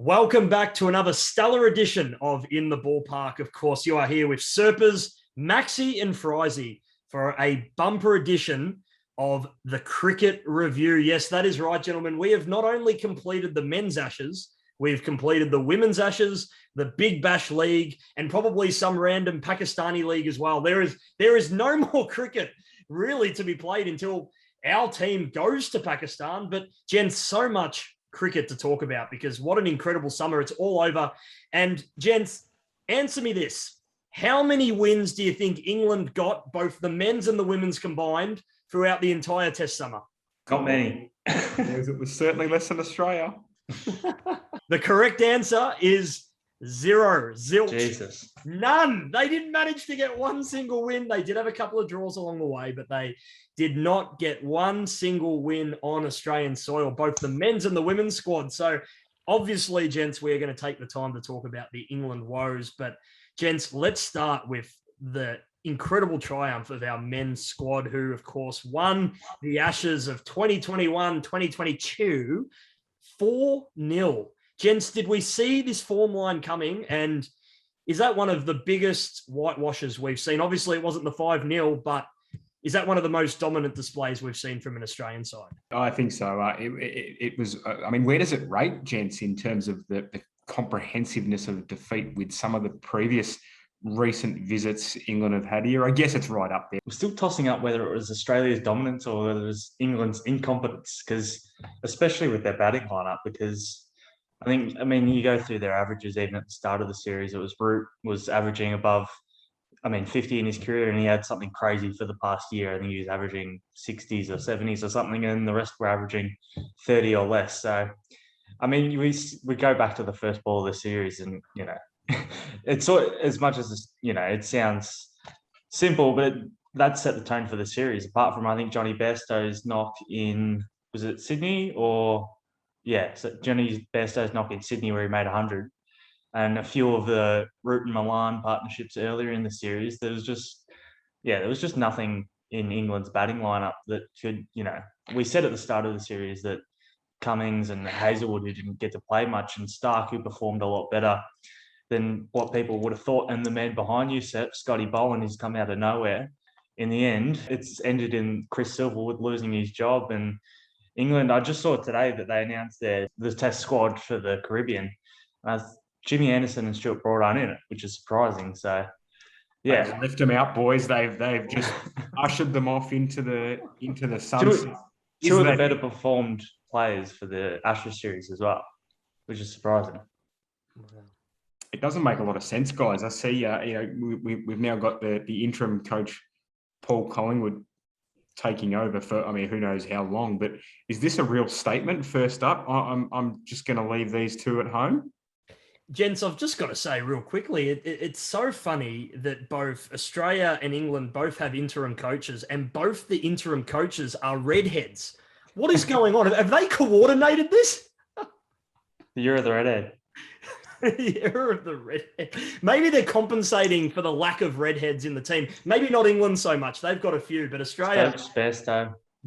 Welcome back to another stellar edition of In the Ballpark. Of course, you are here with Serpers, Maxi and Frizy for a bumper edition of the Cricket Review. Yes, that is right, gentlemen. We have not only completed the men's Ashes, we've completed the women's Ashes, the Big Bash League, and probably some random Pakistani league as well. There is no more cricket really to be played until our team goes to Pakistan. But, gents, so much cricket to talk about because what an incredible summer. It's all over. And gents, answer me this. How many wins do you think England got, both the men's and the women's combined, throughout the entire Test summer? Not many. It was certainly less than Australia. The correct answer is zero. Zilch. Jesus. None. They didn't manage to get one single win. They did have a couple of draws along the way, but they did not get one single win on Australian soil, both the men's and the women's squad. So obviously, gents, we're going to take the time to talk about the England woes. But gents, let's start with the incredible triumph of our men's squad, who, of course, won the Ashes of 2021-2022 4-0. Gents, did we see this form line coming? And is that one of the biggest whitewashes we've seen? Obviously, it wasn't the 5-0, but is that one of the most dominant displays we've seen from an Australian side? I think so. It was, I mean, where does it rate, gents, in terms of the comprehensiveness of defeat with some of the previous recent visits England have had here? I guess it's right up there. We're still tossing up whether it was Australia's dominance or whether it was England's incompetence, because especially with their batting lineup, because I mean, you go through their averages even at the start of the series. It was Root was averaging above, 50 in his career, and he had something crazy for the past year. I think he was averaging 60s or 70s or something, and the rest were averaging 30 or less. So, I mean, we go back to the first ball of the series, and it's sort of, as much as it sounds simple, but that set the tone for the series. Apart from, I think, Johnny Bairstow's knock in, was it Sydney or? Yeah, so Johnny Bairstow's knock in Sydney where he made 100, and a few of the Root and Milan partnerships earlier in the series. There was just nothing in England's batting lineup that could, we said at the start of the series that Cummings and Hazelwood, who didn't get to play much, and Stark, who performed a lot better than what people would have thought, and the man behind you, Scotty Bowen, who's come out of nowhere. In the end, it's ended in Chris Silverwood losing his job. And England, I just saw today that they announced the Test squad for the Caribbean. Jimmy Anderson and Stuart Broad aren't in it, which is surprising. So, yeah, they've left them out, boys. They've just ushered them off into the sunset. Two of the better performed players for the Ashes series as well, which is surprising. It doesn't make a lot of sense, guys. I see. We've now got the interim coach Paul Collingwood taking over for, who knows how long, but is this a real statement? First up, I'm just going to leave these two at home. Gents, I've just got to say real quickly, it's so funny that both Australia and England both have interim coaches, and both the interim coaches are redheads. What is going on? Have they coordinated this? The year of the redhead. The era of the redhead. Maybe they're compensating for the lack of redheads in the team. Maybe not England so much. They've got a few, but Australia...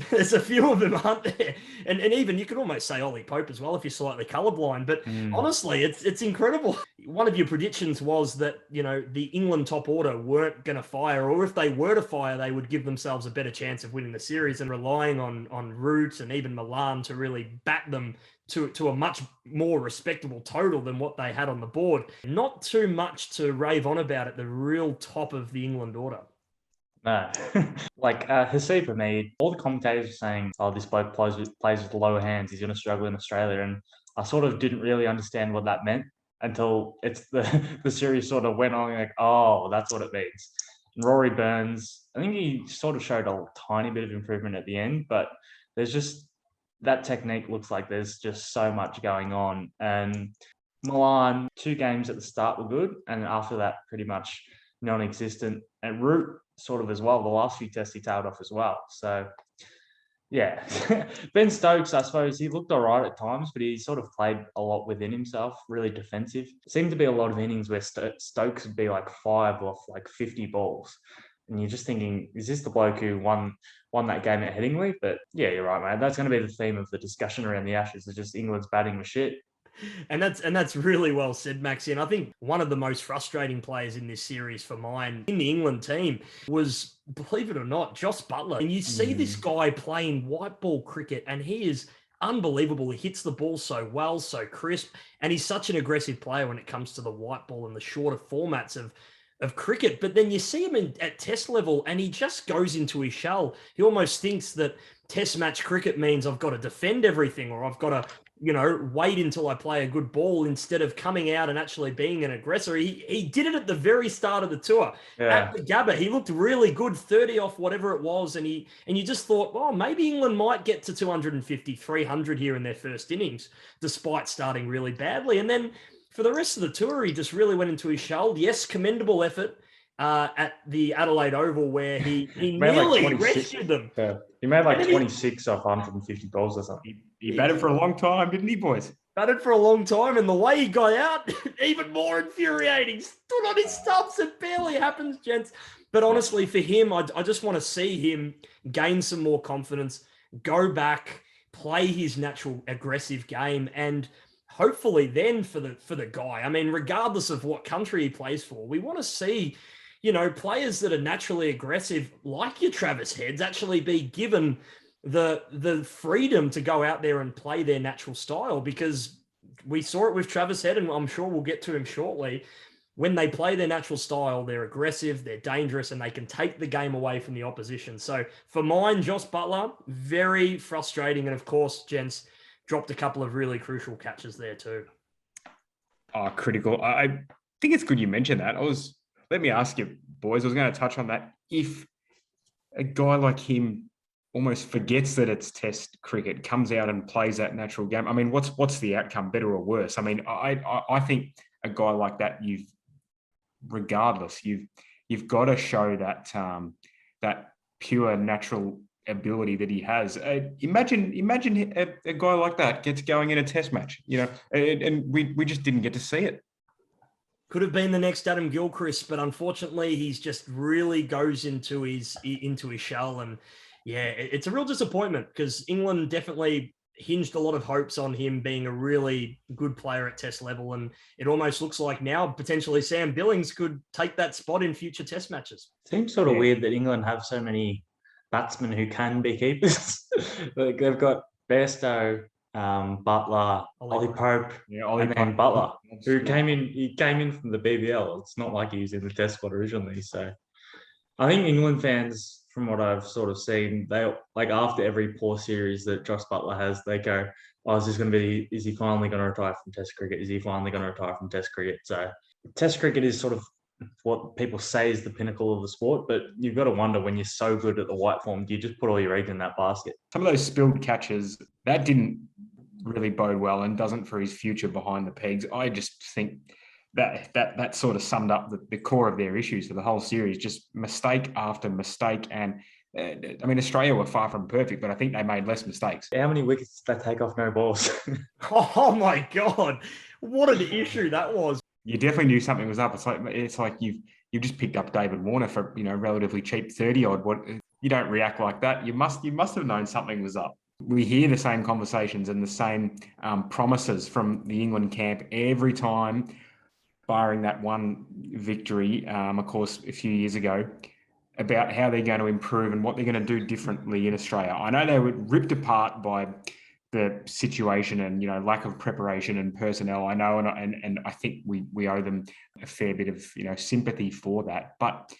There's a few of them, aren't there? And even you could almost say Ollie Pope as well if you're slightly colourblind. But honestly, it's incredible. One of your predictions was that, the England top order weren't going to fire, or if they were to fire, they would give themselves a better chance of winning the series, and relying on Root and even Milan to really bat them to a much more respectable total than what they had on the board. Not too much to rave on about at the real top of the England order. No. Haseeb Hameed, all the commentators were saying, this bloke plays with lower hands, he's going to struggle in Australia. And I sort of didn't really understand what that meant until the series sort of went on, that's what it means. And Rory Burns, I think he sort of showed a tiny bit of improvement at the end, but there's just, that technique looks like there's just so much going on. And Milan, 2 games at the start were good, and after that, pretty much non-existent. And Root sort of as well. The last few tests he tailed off as well. So, yeah. Ben Stokes, I suppose, he looked all right at times, but he sort of played a lot within himself, really defensive. Seemed to be a lot of innings where Stokes would be like 5 off like 50 balls. And you're just thinking, is this the bloke who won that game at Headingley? But yeah, you're right, mate. That's going to be the theme of the discussion around the Ashes. It's just England's batting was shit. And that's really well said, Maxi. And I think one of the most frustrating players in this series for mine in the England team was, believe it or not, Josh Butler. And you see this guy playing white ball cricket, and he is unbelievable. He hits the ball so well, so crisp, and he's such an aggressive player when it comes to the white ball and the shorter formats of cricket. But then you see him at test level, and he just goes into his shell. He almost thinks that test match cricket means I've got to defend everything, or I've got to, wait until I play a good ball instead of coming out and actually being an aggressor. He did it at the very start of the tour. At the Gabba. He looked really good, 30 off whatever it was. And you just thought, well, maybe England might get to 250, 300 here in their first innings, despite starting really badly. And then for the rest of the tour, he just really went into his shell. Yes, commendable effort at the Adelaide Oval, where he nearly rescued them. Yeah. He made like 26 off 150 balls or something. He batted for a long time, didn't he, boys? Batted for a long time, and the way he got out, even more infuriating. Stood on his stumps. It barely happens, gents. But honestly, for him, I just want to see him gain some more confidence, go back, play his natural aggressive game, and hopefully then for the guy, I mean, regardless of what country he plays for, we want to see, players that are naturally aggressive, like your Travis Heads, actually be given the freedom to go out there and play their natural style, because we saw it with Travis Head, and I'm sure we'll get to him shortly. When they play their natural style, they're aggressive, they're dangerous, and they can take the game away from the opposition. So for mine, Josh Butler, very frustrating. And of course, gents, dropped a couple of really crucial catches there too. Oh, critical. I think it's good you mentioned that. Let me ask you, boys, I was going to touch on that. If a guy like him almost forgets that it's test cricket, comes out and plays that natural game, I mean, what's the outcome, better or worse? I mean, I think a guy like that, you've got to show that that pure natural ability that he has. Imagine a guy like that gets going in a test match, and we just didn't get to see it. Could have been the next Adam Gilchrist, but unfortunately, he's just really goes into his shell. And yeah, it's a real disappointment, because England definitely hinged a lot of hopes on him being a really good player at test level. And it almost looks like now potentially Sam Billings could take that spot in future test matches. Seems sort of weird that England have so many batsmen who can be keepers. Like they've got Bairstow, Butler, Ollie Pope, and then Butler, who came in from the BBL. It's not like he was in the test squad originally. So I think England fans, from what I've sort of seen, they like after every poor series that Josh Butler has, they go, "Oh, is he finally going to retire from test cricket? Is he finally going to retire from test cricket?" So test cricket is sort of what people say is the pinnacle of the sport, but you've got to wonder, when you're so good at the white form, do you just put all your eggs in that basket? Some of those spilled catches, that didn't really bode well and doesn't for his future behind the pegs. I just think that sort of summed up the core of their issues for the whole series, just mistake after mistake. And I mean, Australia were far from perfect, but I think they made less mistakes. How many wickets did they take off no balls? Oh my God, what an issue that was. You definitely knew something was up. It's like you've just picked up David Warner for relatively cheap 30 odd. What, you don't react like that. You must have known something was up. We hear the same conversations and the same promises from the England camp every time, barring that one victory, of course, a few years ago, about how they're going to improve and what they're going to do differently in Australia. I know they were ripped apart by the situation and lack of preparation and personnel. I know, and I think we owe them a fair bit of sympathy for that. But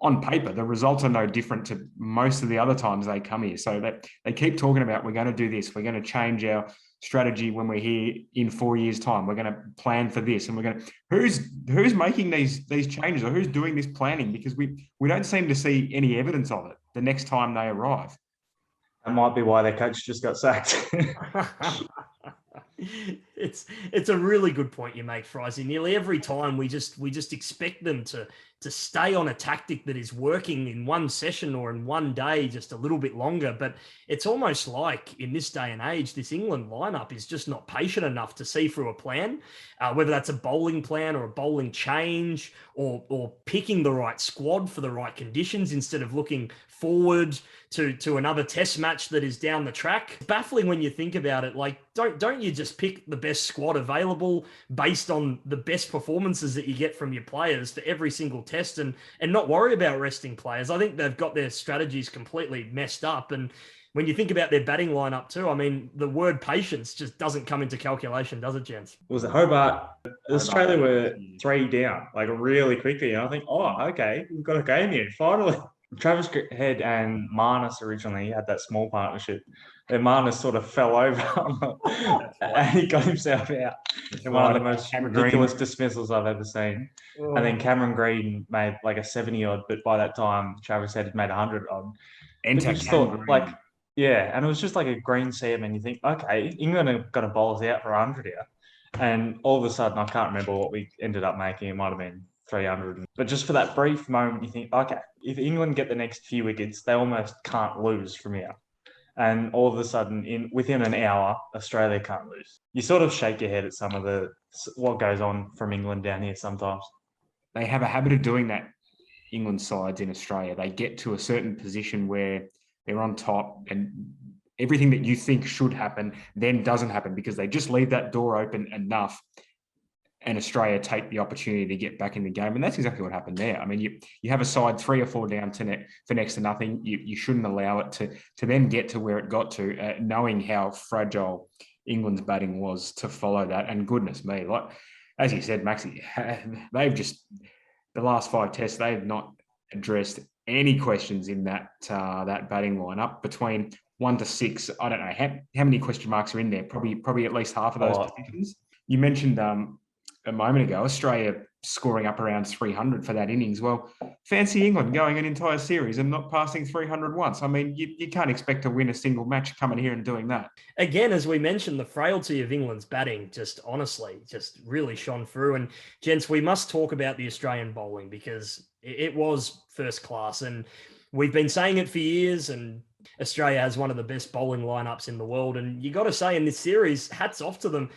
on paper, the results are no different to most of the other times they come here. So that they keep talking about, we're going to do this, we're going to change our strategy when we're here in 4 years' time. We're going to plan for this, and we're going to who's making these changes, or who's doing this planning? Because we don't seem to see any evidence of it the next time they arrive. That might be why their coach just got sacked. It's a really good point you make, Frizy. Nearly every time we just expect them to to stay on a tactic that is working in one session or in one day just a little bit longer. But it's almost like in this day and age, this England lineup is just not patient enough to see through a plan, whether that's a bowling plan or a bowling change or picking the right squad for the right conditions instead of looking forward to another test match that is down the track. It's baffling when you think about it. Like, don't you just pick the best squad available based on the best performances that you get from your players for every single test and not worry about resting players? I think they've got their strategies completely messed up. And when you think about their batting lineup too, I mean, the word patience just doesn't come into calculation, does it, gents? Was it Hobart? Australia were 3 down, like really quickly. And I think, oh, okay, we've got a game here, finally. Travis Head and Marnus originally had that small partnership. Then Marnus sort of fell over and he got himself out in one of the most ridiculous dismissals I've ever seen. Oh. And then Cameron Green made like a 70-odd, but by that time, Travis Head had made 100-odd. And you just thought, like, yeah, and it was just like a green seam, and you think, okay, England are going to bowl us out for 100 here. And all of a sudden, I can't remember what we ended up making. It might have been 300. But just for that brief moment, you think, okay, if England get the next few wickets, they almost can't lose from here. And all of a sudden, within an hour, Australia can't lose. You sort of shake your head at some of what goes on from England down here sometimes. They have a habit of doing that, England sides in Australia. They get to a certain position where they're on top and everything that you think should happen then doesn't happen because they just leave that door open enough and Australia take the opportunity to get back in the game. And that's exactly what happened there. I mean, you have a side 3 or 4 down for next to nothing. You shouldn't allow it to then get to where it got to, knowing how fragile England's batting was to follow that. And goodness me, like, as you said, Maxi, they've just, the last 5 tests, they've not addressed any questions in that batting lineup between 1 to 6. I don't know how many question marks are in there. Probably at least half of those positions. You mentioned a moment ago, Australia scoring up around 300 for that innings. Well, fancy England going an entire series and not passing 300 once. I mean, you can't expect to win a single match coming here and doing that. Again, as we mentioned, the frailty of England's batting just really shone through. And gents, we must talk about the Australian bowling because it was first class. And we've been saying it for years, and Australia has one of the best bowling lineups in the world. And you got to say, in this series, hats off to them.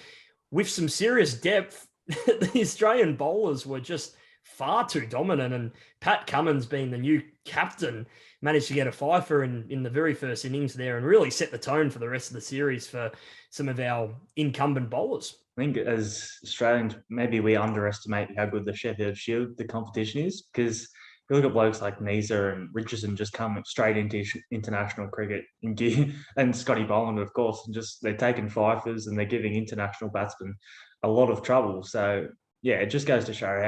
With some serious depth, the Australian bowlers were just far too dominant, and Pat Cummins, being the new captain, managed to get a fifer in the very first innings there and really set the tone for the rest of the series for some of our incumbent bowlers. I think as Australians, maybe we underestimate how good the Sheffield Shield, the competition is, because you look at blokes like Neser and Richardson just come straight into international cricket in gear, and Scotty Boland, of course, and just they're taking fifers and they're giving international batsmen a lot of trouble. So yeah, it just goes to show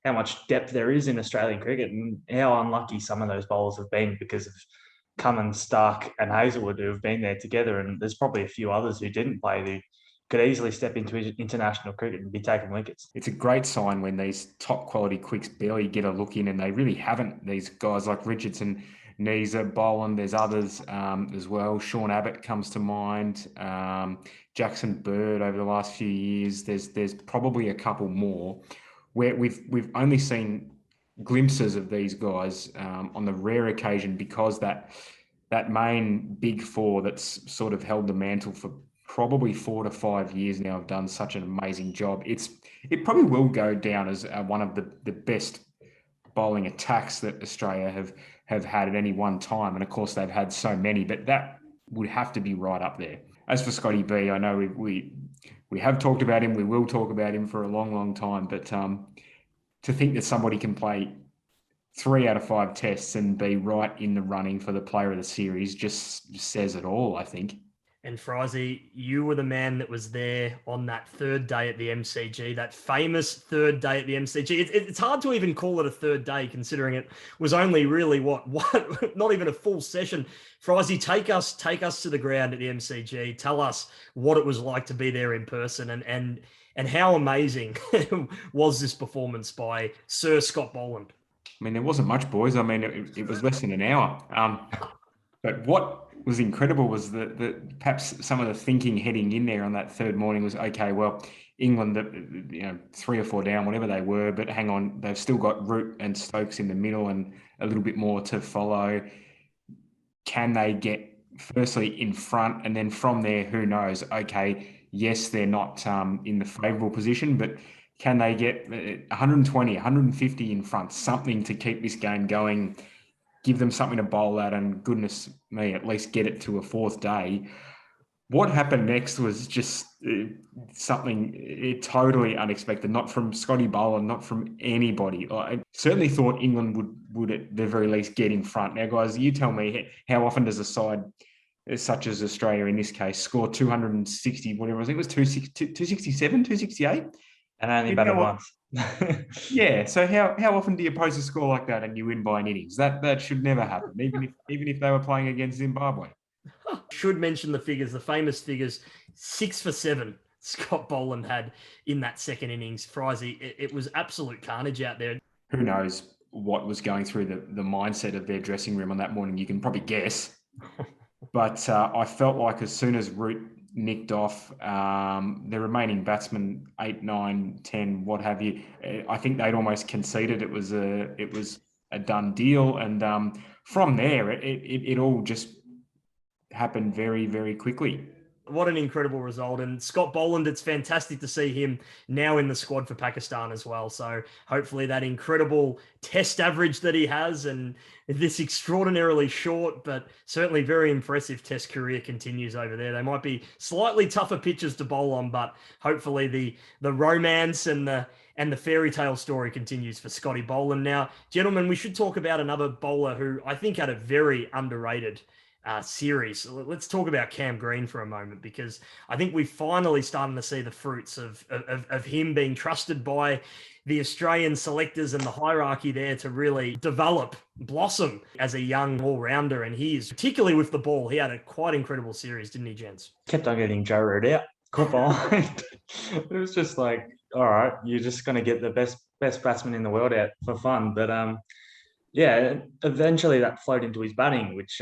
how much depth there is in Australian cricket and how unlucky some of those bowlers have been because of Cummins, Stark, and Hazelwood, who have been there together. And there's probably a few others who didn't play who could easily step into international cricket and be taking wickets. It's a great sign when these top quality quicks barely get a look in, and they really haven't. These guys like Richardson, Neser, Boland, there's others as well. Sean Abbott comes to mind. Jackson Bird over the last few years. There's probably a couple more where we've only seen glimpses of these guys on the rare occasion because that main big 4 that's sort of held the mantle for probably 4 to 5 years now have done such an amazing job. It probably will go down as one of the best bowling attacks that Australia have had at any one time. And of course they've had so many, but that would have to be right up there. As for Scotty B, I know we have talked about him. We will talk about him for a long, long time. But to think that somebody can play 3 out of 5 tests and be right in the running for the player of the series just says it all, I think. And Frizy, you were the man that was there on that 3rd day at the MCG, that famous 3rd day at the MCG. It's hard to even call it a 3rd day, considering it was only really what not even a full session. Frizy, take us to the ground at the MCG. Tell us what it was like to be there in person, and how amazing was this performance by Sir Scott Boland. I mean, there wasn't much, boys. I mean, it was less than an hour. But what was incredible was that perhaps some of the thinking heading in there on that 3rd morning was, okay, well, England that, 3 or 4 down, whatever they were, but hang on, they've still got Root and Stokes in the middle and a little bit more to follow. Can they get firstly in front, and then from there, who knows? Okay, yes, they're not in the favourable position, but can they get 120, 150 in front, something to keep this game going, give them something to bowl at, and goodness me, at least get it to a fourth day? What happened next was just something totally unexpected, not from Scotty Boland, not from anybody. I certainly thought England would at the very least get in front. Now, guys, you tell me, how often does a side such as Australia in this case score 260, whatever, I think it was 267, 268? And only batted once. Yeah, so how often do you post a score like that and you win by an innings? That should never happen, even if they were playing against Zimbabwe. Should mention the figures, the famous figures. 6 for 7 Scott Boland had in that second innings. Frizy, it was absolute carnage out there. Who knows what was going through the mindset of their dressing room on that morning? You can probably guess. But I felt like as soon as Root nicked off, the remaining batsmen, 8, 9, 10, what have you, I think they'd almost conceded it was a done deal. And from there, it all just happened very, very quickly. What an incredible result. And Scott Boland, it's fantastic to see him now in the squad for Pakistan as well. So hopefully that incredible test average that he has and this extraordinarily short, but certainly very impressive test career continues over there. They might be slightly tougher pitches to bowl on, but hopefully the romance and the fairy tale story continues for Scotty Boland. Now, gentlemen, we should talk about another bowler who I think had a very underrated series. Let's talk about Cam Green for a moment, because I think we're finally starting to see the fruits of him being trusted by the Australian selectors and the hierarchy there to really develop, blossom as a young all-rounder. And he is, particularly with the ball, he had a quite incredible series, didn't he, gents? Kept on getting Joe Root out. Caught behind. It was just like, all right, you're just going to get the best batsman in the world out for fun. But eventually that flowed into his batting, which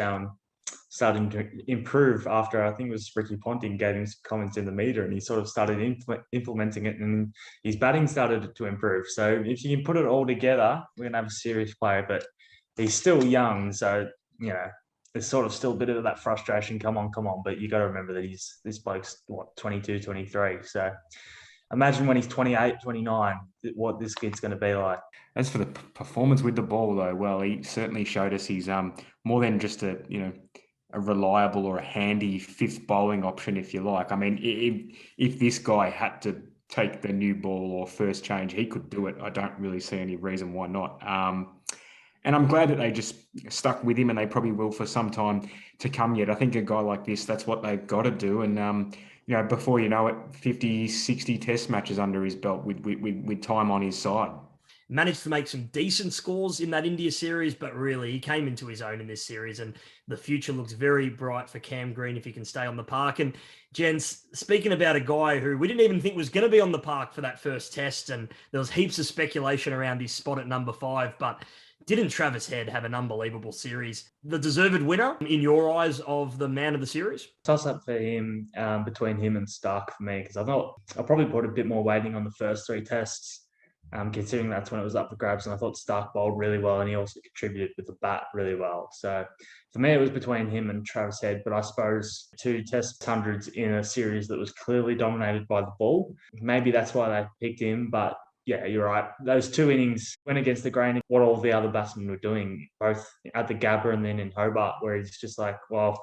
started to improve after, I think it was Ricky Ponting gave him some comments in the media, and he sort of started implementing it, and his batting started to improve. So if you can put it all together, we're going to have a serious player. But he's still young, so there's sort of still a bit of that frustration. Come on. But you got to remember that this bloke's 22, 23. So imagine when he's 28, 29, what this kid's going to be like. As for the performance with the ball, though, well, he certainly showed us he's more than just a reliable or a handy fifth bowling option, if you like. I mean, if this guy had to take the new ball or first change, he could do it. I don't really see any reason why not. And I'm glad that they just stuck with him, and they probably will for some time to come yet. I think a guy like this, that's what they've got to do. And, before you know it, 50, 60 test matches under his belt with time on his side. Managed to make some decent scores in that India series, but really he came into his own in this series, and the future looks very bright for Cam Green if he can stay on the park. And gents, speaking about a guy who we didn't even think was going to be on the park for that first test, and there was heaps of speculation around his spot at number 5, but didn't Travis Head have an unbelievable series? The deserved winner, in your eyes, of the man of the series? Toss up for him, between him and Stark for me, because I thought I probably put a bit more weighting on the first 3 tests. Considering that's when it was up for grabs, and I thought Stark bowled really well, and he also contributed with the bat really well. So for me, it was between him and Travis Head, but I suppose 2 test hundreds in a series that was clearly dominated by the ball. Maybe that's why they picked him, but yeah, you're right. Those 2 innings went against the grain of what all the other batsmen were doing, both at the Gabba and then in Hobart, where he's just like, well,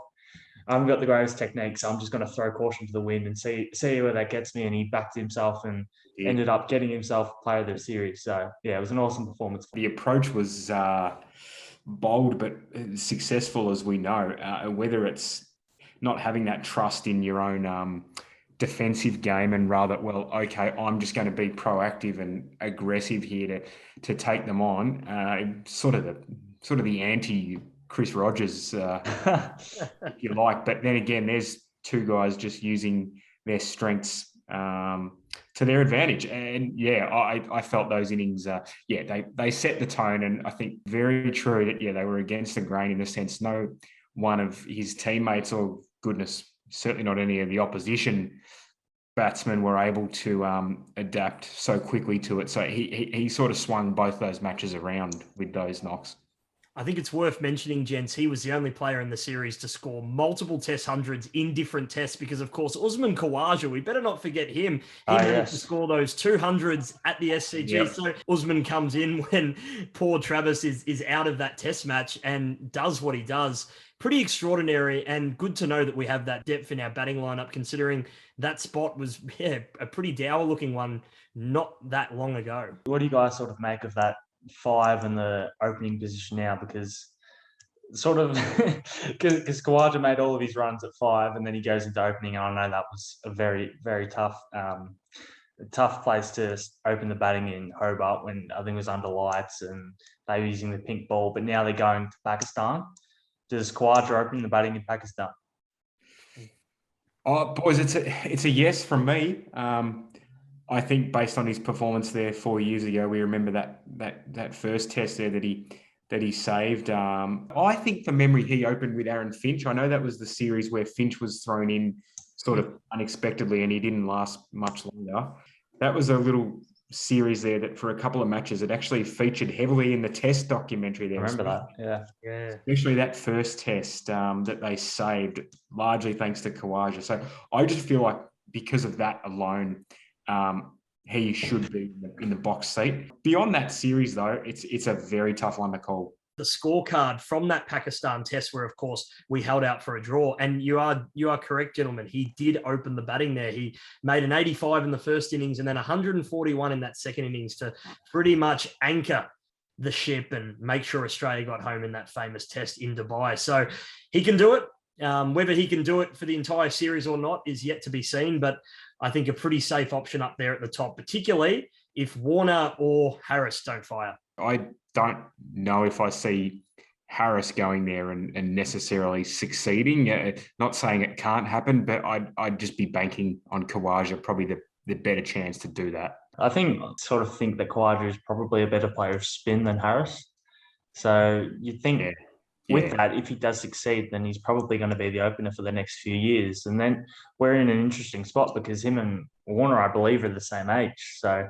I haven't got the greatest technique, so I'm just going to throw caution to the wind and see where that gets me. And he backed himself and ended up getting himself player of the series. So, yeah, it was an awesome performance. The approach was bold but successful, as we know. Whether it's not having that trust in your own defensive game and rather, well, okay, I'm just going to be proactive and aggressive here to take them on. Sort of the anti Chris Rogers, if you like. But then again, there's 2 guys just using their strengths to their advantage. And yeah, I felt those innings, they set the tone. And I think very true that, they were against the grain in the sense no one of his teammates, or goodness, certainly not any of the opposition, batsmen were able to adapt so quickly to it. So he sort of swung both those matches around with those knocks. I think it's worth mentioning, gents, he was the only player in the series to score multiple test hundreds in different tests because, of course, Usman Khawaja, we better not forget him. He managed to score those 200s at the SCG. Yep. So Usman comes in when poor Travis is out of that test match and does what he does. Pretty extraordinary, and good to know that we have that depth in our batting lineup, considering that spot was a pretty dour-looking one not that long ago. What do you guys sort of make of that 5 in the opening position now? Because sort of because Khawaja made all of his runs at 5 and then he goes into opening, and I know that was a very, very tough place to open the batting in Hobart when I think it was under lights and they were using the pink ball, but now they're going to Pakistan. Does Khawaja open the batting in Pakistan? Oh, boys, it's a yes from me. I think based on his performance there 4 years ago, we remember that first test there that he saved. I think from memory he opened with Aaron Finch. I know that was the series where Finch was thrown in sort of unexpectedly and he didn't last much longer. That was a little series there that for a couple of matches it actually featured heavily in the test documentary there. I remember that, yeah. Especially that first test that they saved, largely thanks to Khawaja. So I just feel like because of that alone, he should be in the box seat. Beyond that series, though, it's a very tough one to call. The scorecard from that Pakistan test, where of course we held out for a draw, and you are correct, gentlemen. He did open the batting there. He made an 85 in the first innings and then 141 in that second innings to pretty much anchor the ship and make sure Australia got home in that famous test in Dubai. So he can do it. Whether he can do it for the entire series or not is yet to be seen, but I think a pretty safe option up there at the top, particularly if Warner or Harris don't fire. I don't know if I see Harris going there and necessarily succeeding. Not saying it can't happen, but I'd just be banking on Khawaja, probably the better chance to do that. I think that Khawaja is probably a better player of spin than Harris. So you'd think that, if he does succeed, then he's probably going to be the opener for the next few years. And then we're in an interesting spot because him and Warner, I believe, are the same age. So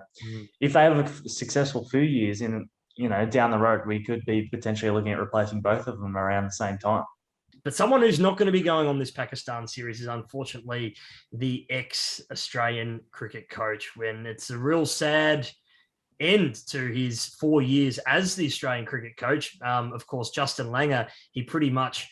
if they have a successful few years down the road, we could be potentially looking at replacing both of them around the same time. But someone who's not going to be going on this Pakistan series is unfortunately the ex-Australian cricket coach, when it's a real sad end to his 4 years as the Australian cricket coach. Of course, Justin Langer, he pretty much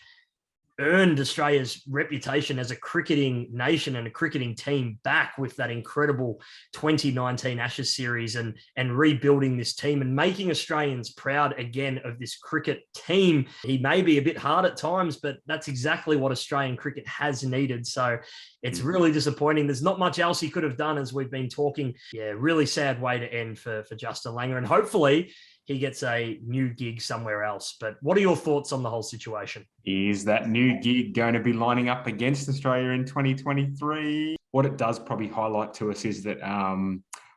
earned Australia's reputation as a cricketing nation and a cricketing team back with that incredible 2019 Ashes series and rebuilding this team and making Australians proud again of this cricket team. He may be a bit hard at times, but that's exactly what Australian cricket has needed. So it's really disappointing. There's not much else he could have done, as we've been talking. Yeah, really sad way to end for Justin Langer. And hopefully he gets a new gig somewhere else. But what are your thoughts on the whole situation? Is that new gig going to be lining up against Australia in 2023? What it does probably highlight to us is that,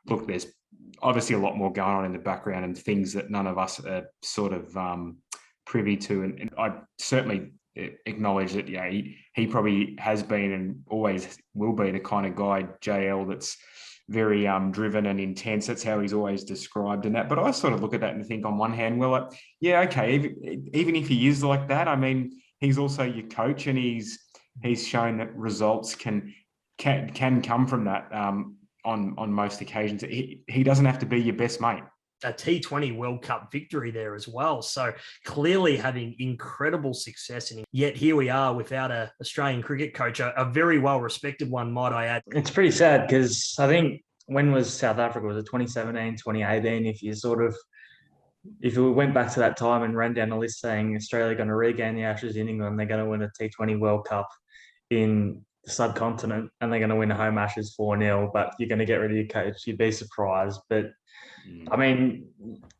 look, there's obviously a lot more going on in the background and things that none of us are sort of privy to. And I certainly acknowledge that, he probably has been and always will be the kind of guy, JL, that's very driven and intense. That's how he's always described in that. But I sort of look at that and think, on one hand, well, okay, even if he is like that, I mean, he's also your coach, and he's shown that results can come from that on most occasions. He doesn't have to be your best mate. A T20 World Cup victory there as well. So clearly having incredible success. And yet here we are without an Australian cricket coach, a very well-respected one, might I add. It's pretty sad because I think, when was South Africa? Was it 2017, 2018? If we went back to that time and ran down the list saying Australia are going to regain the Ashes in England, they're going to win a T20 World Cup in the subcontinent, and they're going to win a home Ashes 4-0, but you're going to get rid of your coach, you'd be surprised. But I mean,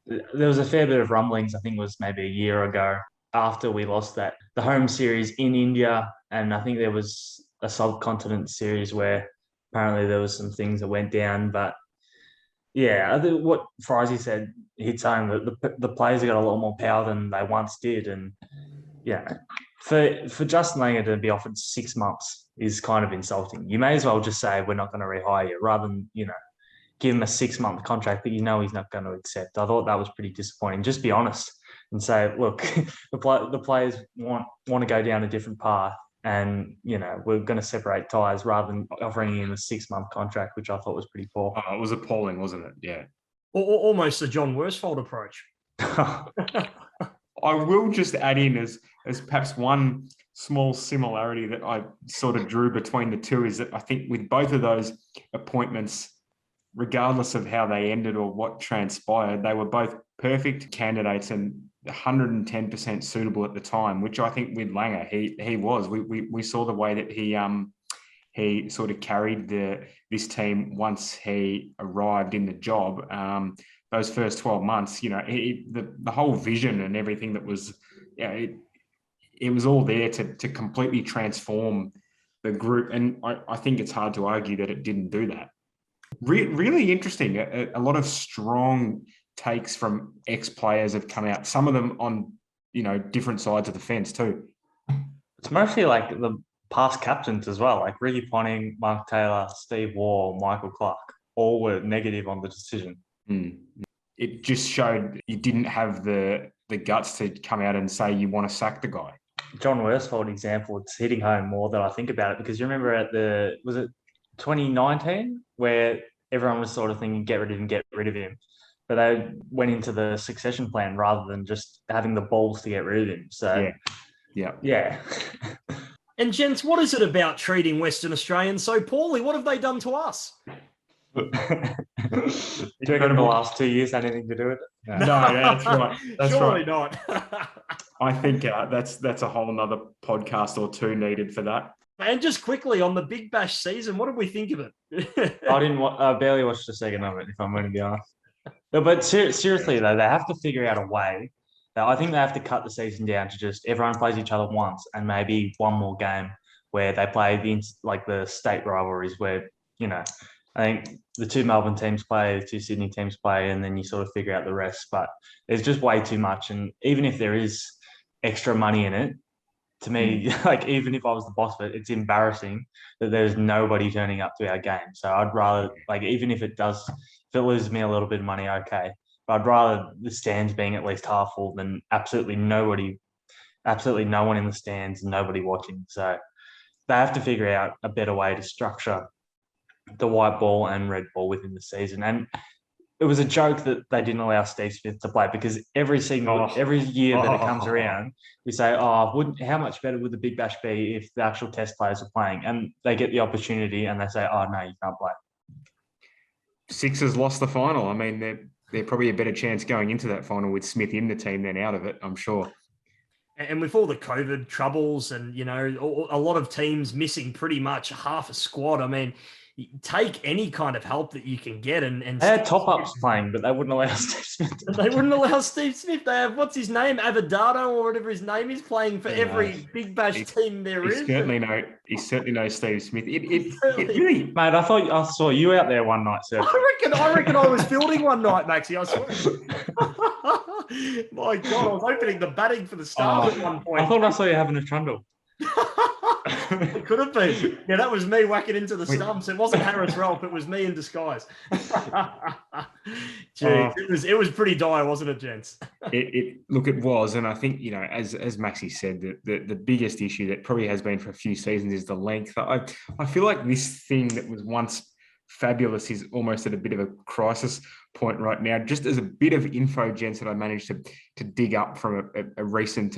there was a fair bit of rumblings, I think it was maybe a year ago, after we lost the home series in India. And I think there was a subcontinent series where apparently there was some things that went down. But yeah, I think what Frizy said hits home, that the players have got a lot more power than they once did. And yeah, for Justin Langer to be offered 6 months is kind of insulting. You may as well just say we're not going to rehire you rather than, give him a 6-month contract that he's not going to accept. I thought that was pretty disappointing. Just be honest and say, look, the players want to go down a different path, and we're going to separate ties rather than offering him a 6-month contract, which I thought was pretty poor. Oh, it was appalling, wasn't it? Yeah. Almost the John Worsfold approach. I will just add in as perhaps one small similarity that I sort of drew between the two is that I think with both of those appointments, regardless of how they ended or what transpired, they were both perfect candidates and 110% suitable at the time, which I think with Langer, he was. We saw the way that he sort of carried this team once he arrived in the job. Those first 12 months, the whole vision and everything that was, it was all there to completely transform the group. And I think it's hard to argue that it didn't do that. Really interesting. A lot of strong takes from ex-players have come out. Some of them on, different sides of the fence too. It's mostly like the past captains as well, like Ricky Ponting, Mark Taylor, Steve Waugh, Michael Clark, all were negative on the decision. It just showed you didn't have the guts to come out and say you want to sack the guy. John Worsfold example, it's hitting home more than I think about it, because you remember was it 2019 where everyone was sort of thinking get rid of him, but they went into the succession plan rather than just having the balls to get rid of him. So yeah. And gents, what is it about treating Western Australians so poorly? What have they done to us? Do you reckon the last 2 years had anything to do with it? No, that's right. That's Surely right. not. I think that's a whole nother podcast or two needed for that. And just quickly on the Big Bash season, what did we think of it? I barely watched the second of it, if I'm going to be honest. But seriously though, they have to figure out a way. I think they have to cut the season down to just everyone plays each other once and maybe one more game where they play the state rivalries where, I think the 2 Melbourne teams play, the 2 Sydney teams play, and then you sort of figure out the rest. But there's just way too much. And even if there is extra money in it, to me, even if I was the boss of it, it's embarrassing that there's nobody turning up to our game. So I'd rather, even if it loses me a little bit of money, okay. But I'd rather the stands being at least half full than absolutely no one in the stands and nobody watching. So they have to figure out a better way to structure the white ball and red ball within the season. And it was a joke that they didn't allow Steve Smith to play, because every year that it comes around, we say, how much better would the Big Bash be if the actual test players are playing? And they get the opportunity and they say, no, you can't play. Sixers lost the final. I mean, they're probably a better chance going into that final with Smith in the team than out of it, I'm sure. And with all the COVID troubles and, a lot of teams missing pretty much half a squad, I mean, take any kind of help that you can get. And they had top-ups playing, but they wouldn't allow Steve Smith. They wouldn't allow Steve Smith. They have, what's his name, Avadado or whatever his name is, playing for every Big Bash team there is. He certainly knows Steve Smith. It really, mate. I thought I saw you out there one night, sir. I reckon I was fielding one night, Maxie. I swear. My God, I was opening the batting for the Stars at one point. I thought I saw you having a trundle. It could have been. Yeah, that was me whacking into the stumps. It wasn't Harris Rolfe. It was me in disguise. It was pretty dire, wasn't it, gents? It was, and I think as Maxie said, the biggest issue that probably has been for a few seasons is the length. I feel like this thing that was once fabulous is almost at a bit of a crisis point right now. Just as a bit of info, gents, that I managed to dig up from a recent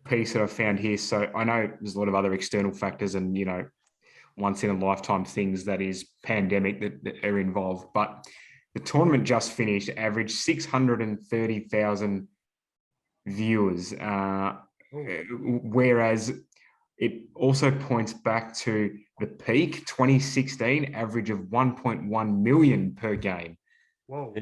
piece that I found here. So I know there's a lot of other external factors and, once in a lifetime things that is pandemic that are involved, but the tournament just finished, averaged 630,000 viewers, whereas it also points back to the peak 2016 average of 1.1 million per game. Whoa.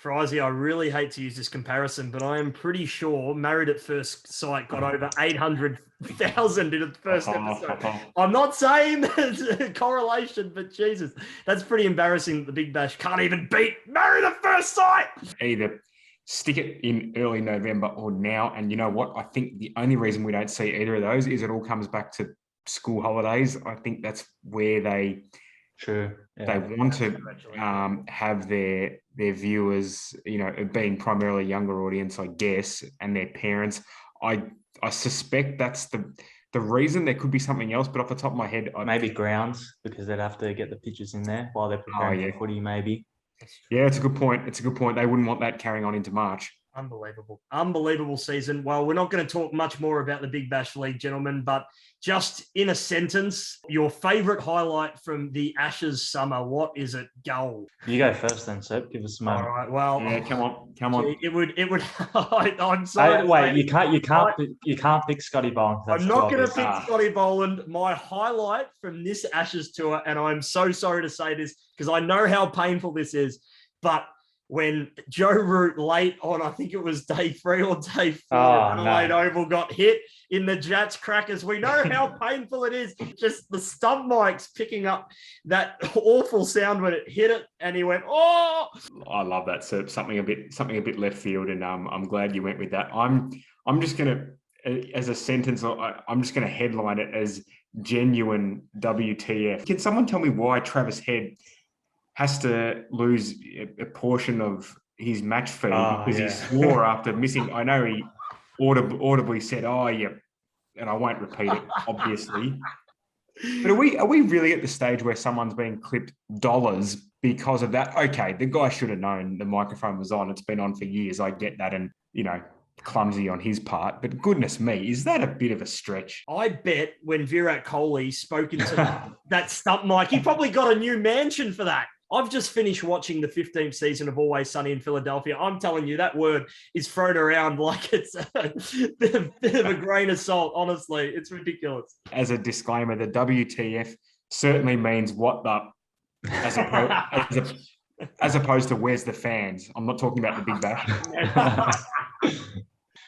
Frizy, I really hate to use this comparison, but I am pretty sure Married at First Sight got over 800,000 in the first episode. I'm not saying there's a correlation, but Jesus, that's pretty embarrassing that the Big Bash can't even beat Married at First Sight. Either stick it in early November or now. And you know what? I think the only reason we don't see either of those is it all comes back to school holidays. I think that's where they True. they want to have their viewers, being primarily younger audience, I guess, and their parents. I suspect that's the reason. There could be something else, but off the top of my head, Maybe grounds, because they'd have to get the pitches in there while they're preparing for footy, maybe. Yeah, it's a good point. They wouldn't want that carrying on into March. Unbelievable season. Well, we're not going to talk much more about the Big Bash League, gentlemen, but just in a sentence, your favourite highlight from the Ashes summer, what is it? Go. You go first then, Seb. Give us some. All right. Well, yeah, come on. It would. I'm sorry. Wait, you can't pick Scotty Boland. I'm not going to pick Scotty Boland. My highlight from this Ashes tour, and I'm so sorry to say this because I know how painful this is, but when Joe Root late on, I think it was day 3 or day 4, Adelaide Oval got hit in the Jats crackers. We know how painful it is. Just the stump mics picking up that awful sound when it hit it, and he went, "Oh!" I love that. So something a bit left field, and I'm glad you went with that. I'm just gonna, as a sentence, I'm just gonna headline it as genuine WTF. Can someone tell me why Travis Head has to lose a portion of his match fee because he swore after missing? I know he audibly said, "Oh yeah," and I won't repeat it, obviously. But are we really at the stage where someone's being clipped dollars because of that? Okay, the guy should have known the microphone was on. It's been on for years. I get that, and clumsy on his part. But goodness me, is that a bit of a stretch? I bet when Virat Kohli spoke into that stump mic, he probably got a new mansion for that. I've just finished watching the 15th season of Always Sunny in Philadelphia. I'm telling you, that word is thrown around like it's a bit of a grain of salt. Honestly, it's ridiculous. As a disclaimer, the WTF certainly means what the, as opposed to where's the fans. I'm not talking about the Big Bash.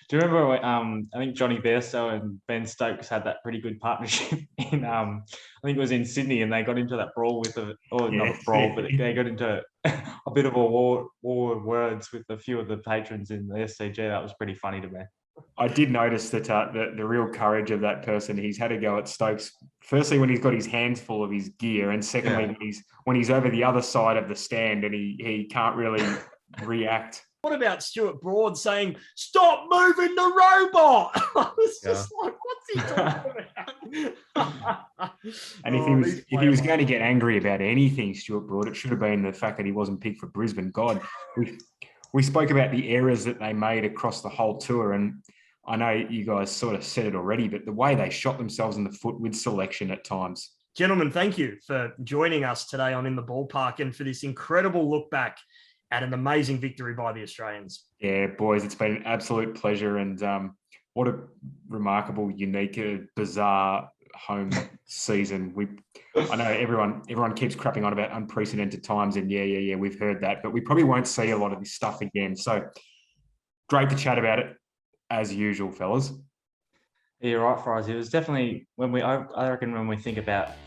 Do you remember? I think Johnny Bairstow and Ben Stokes had that pretty good partnership in. I think it was in Sydney, and they got into that brawl with not a brawl, but they got into a bit of a war words with a few of the patrons in the SCG. That was pretty funny to me. I did notice that the real courage of that person. He's had to go at Stokes. Firstly, when he's got his hands full of his gear, and secondly, when he's over the other side of the stand and he can't really react. What about Stuart Broad saying, "Stop moving the robot"? I was just like, what's he talking about? And if he was going to get angry about anything, Stuart Broad, it should have been the fact that he wasn't picked for Brisbane. God, we spoke about the errors that they made across the whole tour, and I know you guys sort of said it already, but the way they shot themselves in the foot with selection at times. Gentlemen, thank you for joining us today on In the Ballpark and for this incredible look back at an amazing victory by the Australians. Yeah, boys, it's been an absolute pleasure, and what a remarkable, unique, bizarre home season. I know everyone keeps crapping on about unprecedented times, and yeah, we've heard that, but we probably won't see a lot of this stuff again. So great to chat about it as usual, fellas. Yeah, you're right, Fries. It was definitely I reckon when we think back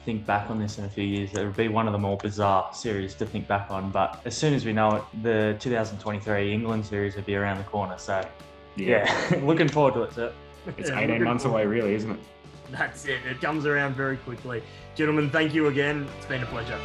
on this in a few years, it would be one of the more bizarre series to think back on. But as soon as we know it, the 2023 England series will be around the corner. So yeah, looking forward to it, sir. It's 18 months away, really, isn't it? That's it. It comes around very quickly. Gentlemen, thank you again. It's been a pleasure.